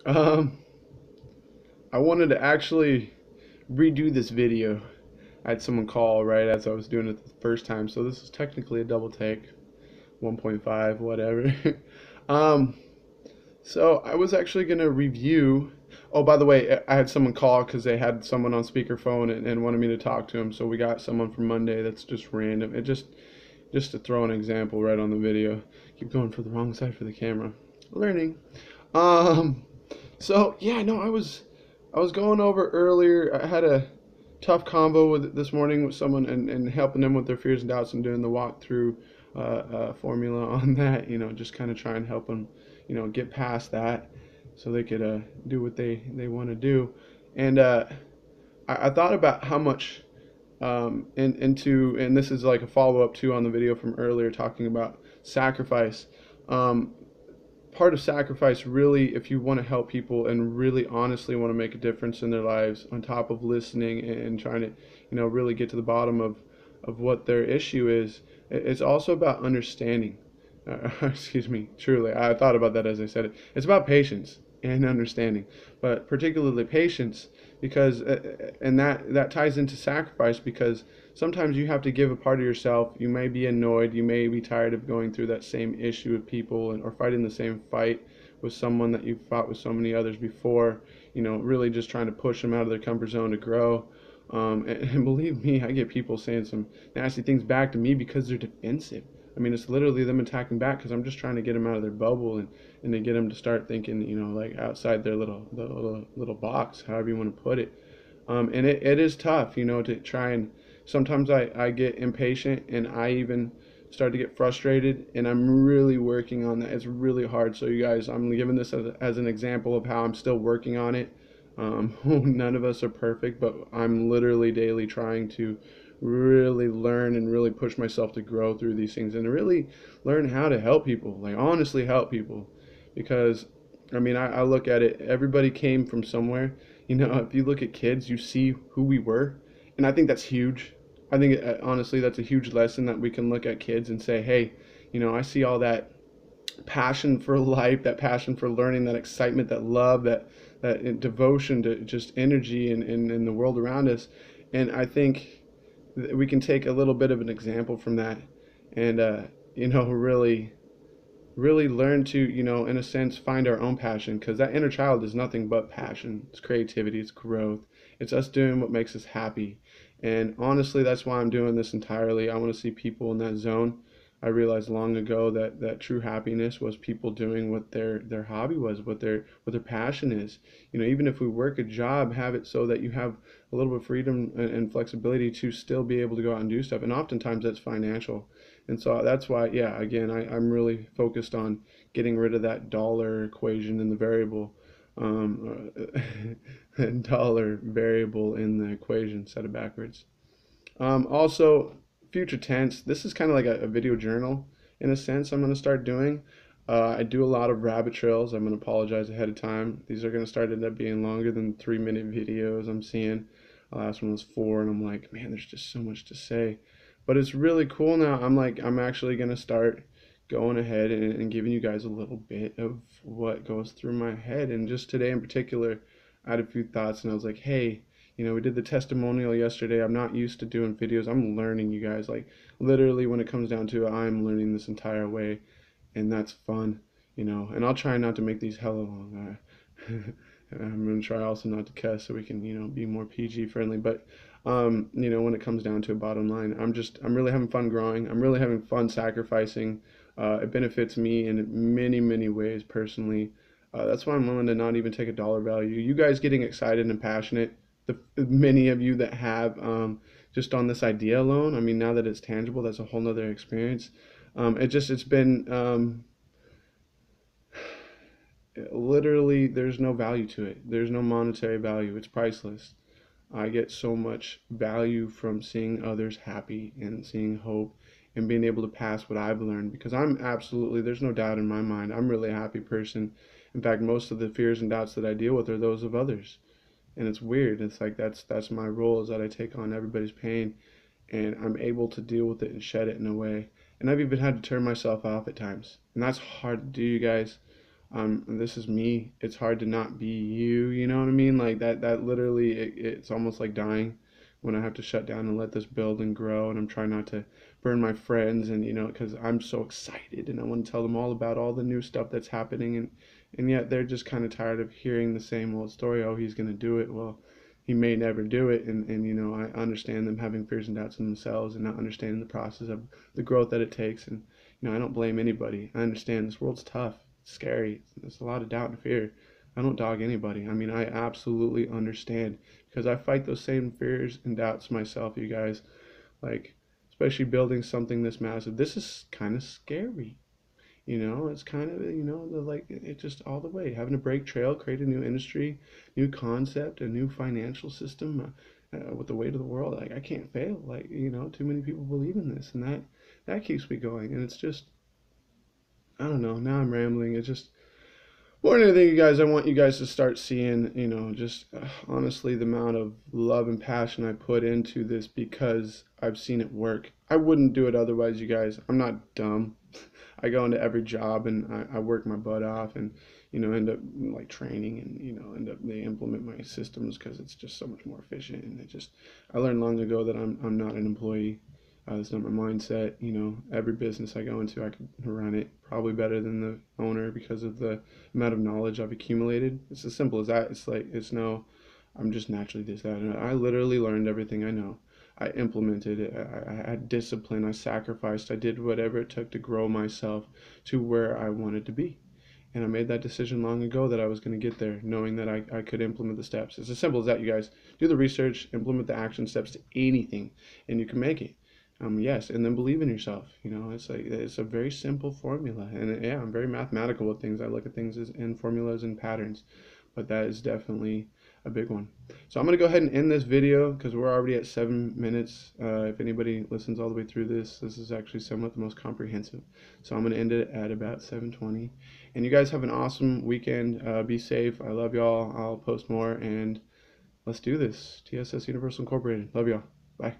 Um, I wanted to actually redo this video. I had someone call right as I was doing it the first time, so this is technically a double take, 1.5, whatever. um, so I was actually gonna review. Oh, by the way, I had someone call because they had someone on speakerphone and wanted me to talk to him. So we got someone from Monday that's just random. It just to throw an example right on the video. Keep going for the wrong side for the camera. Learning. Um, so yeah, no, I was going over earlier. I had a tough convo with this morning with someone and helping them with their fears and doubts and doing the walkthrough formula on that. Just kind of try and help them, get past that so they could do what they want to do. And I thought about how much and this is like a follow up too on the video from earlier talking about sacrifice. Um, Part of sacrifice really, if you want to help people and really honestly want to make a difference in their lives, on top of listening and trying to really get to the bottom of what their issue is, it's also about understanding. Excuse me, truly, I thought about that as I said it. It's about patience and understanding, but particularly patience, because and that ties into sacrifice, because sometimes you have to give a part of yourself. You may be annoyed, you may be tired of going through that same issue with people, or fighting the same fight with someone that you've fought with so many others before, really just trying to push them out of their comfort zone to grow. And believe me, I get people saying some nasty things back to me because they're defensive. I mean, it's literally them attacking back because I'm just trying to get them out of their bubble and to get them to start thinking, like outside their little box, however you want to put it. And it is tough, to try and sometimes I get impatient and I even start to get frustrated, and I'm really working on that. It's really hard. So you guys, I'm giving this as an example of how I'm still working on it. None of us are perfect, but I'm literally daily trying to really learn and really push myself to grow through these things and really learn how to help people, like honestly help people. Because, I mean, I look at it, everybody came from somewhere. If you look at kids, you see who we were. And I think that's huge. I think, honestly, that's a huge lesson that we can look at kids and say, hey, I see all that passion for life, that passion for learning, that excitement, that love, that devotion to just energy in the world around us. And I think we can take a little bit of an example from that and, really, really learn to, in a sense, find our own passion, because that inner child is nothing but passion. It's creativity, it's growth, it's us doing what makes us happy. And honestly, that's why I'm doing this entirely. I want to see people in that zone. I realized long ago that true happiness was people doing what their hobby was, what their passion is. Even if we work a job, have it so that you have a little bit of freedom and flexibility to still be able to go out and do stuff. And oftentimes that's financial. And so that's why, yeah, again, I'm really focused on getting rid of that dollar equation in the variable, dollar variable in the equation, set it backwards. Also, future tense. This is kind of like a video journal in a sense. I'm going to start doing. I do a lot of rabbit trails. I'm going to apologize ahead of time. These are going to start end up being longer than 3 minute videos I'm seeing. Last one was 4, and I'm like, man, there's just so much to say. But it's really cool now. I'm actually going to start going ahead and giving you guys a little bit of what goes through my head. And just today in particular, I had a few thoughts, and I was like, hey, we did the testimonial yesterday. I'm not used to doing videos. I'm learning, you guys. Like, literally, when it comes down to it, I'm learning this entire way, and that's fun, And I'll try not to make these hella long. I'm gonna try also not to cuss so we can, be more PG friendly. But, when it comes down to a bottom line, I'm really having fun growing. I'm really having fun sacrificing. It benefits me in many, many ways personally. That's why I'm willing to not even take a dollar value. You guys getting excited and passionate, the many of you that have, just on this idea alone. I mean, now that it's tangible, that's a whole nother experience. It's been, literally, there's no value to it. There's no monetary value. It's priceless. I get so much value from seeing others happy and seeing hope and being able to pass what I've learned, because there's no doubt in my mind, I'm really a happy person. In fact, most of the fears and doubts that I deal with are those of others. And it's weird. It's like that's my role, is that I take on everybody's pain and I'm able to deal with it and shed it in a way. And I've even had to turn myself off at times. And that's hard to do, you guys. This is me. It's hard to not be you. You know what I mean? Like that literally, it's almost like dying when I have to shut down and let this build and grow. And I'm trying not to burn my friends, and because I'm so excited and I want to tell them all about all the new stuff that's happening, and yet they're just kind of tired of hearing the same old story. Oh, he's gonna do it. Well, he may never do it, and I understand them having fears and doubts in themselves and not understanding the process of the growth that it takes. And I don't blame anybody. I understand this world's tough, it's scary, there's a lot of doubt and fear. I don't dog anybody. I mean, I absolutely understand because I fight those same fears and doubts myself, you guys. Like, especially building something this massive. This is kind of scary. It's kind of, it just all the way. Having to break trail, create a new industry, new concept, a new financial system with the weight of the world. Like, I can't fail. Like, too many people believe in this, and that keeps me going. And it's just, I don't know. Now I'm rambling. It's just, more than anything, you guys, I want you guys to start seeing, just honestly the amount of love and passion I put into this because I've seen it work. I wouldn't do it otherwise, you guys. I'm not dumb. I go into every job and I work my butt off and, end up like training and, end up they implement my systems because it's just so much more efficient. And I learned long ago that I'm not an employee. That's not my mindset. Every business I go into, I can run it probably better than the owner because of the amount of knowledge I've accumulated. It's as simple as that. It's like, I'm just naturally this, that. And I literally learned everything I know. I implemented it. I had discipline. I sacrificed. I did whatever it took to grow myself to where I wanted to be. And I made that decision long ago that I was going to get there, knowing that I could implement the steps. It's as simple as that, you guys. Do the research, implement the action steps to anything, and you can make it. Yes, and then believe in yourself. It's a very simple formula, and yeah, I'm very mathematical with things. I look at things as in formulas and patterns, but that is definitely a big one. So I'm gonna go ahead and end this video because we're already at 7 minutes. If anybody listens all the way through this is actually somewhat the most comprehensive. So I'm gonna end it at about 7:20. And you guys have an awesome weekend. Be safe. I love y'all. I'll post more, and let's do this. TSS Universal Incorporated. Love y'all. Bye.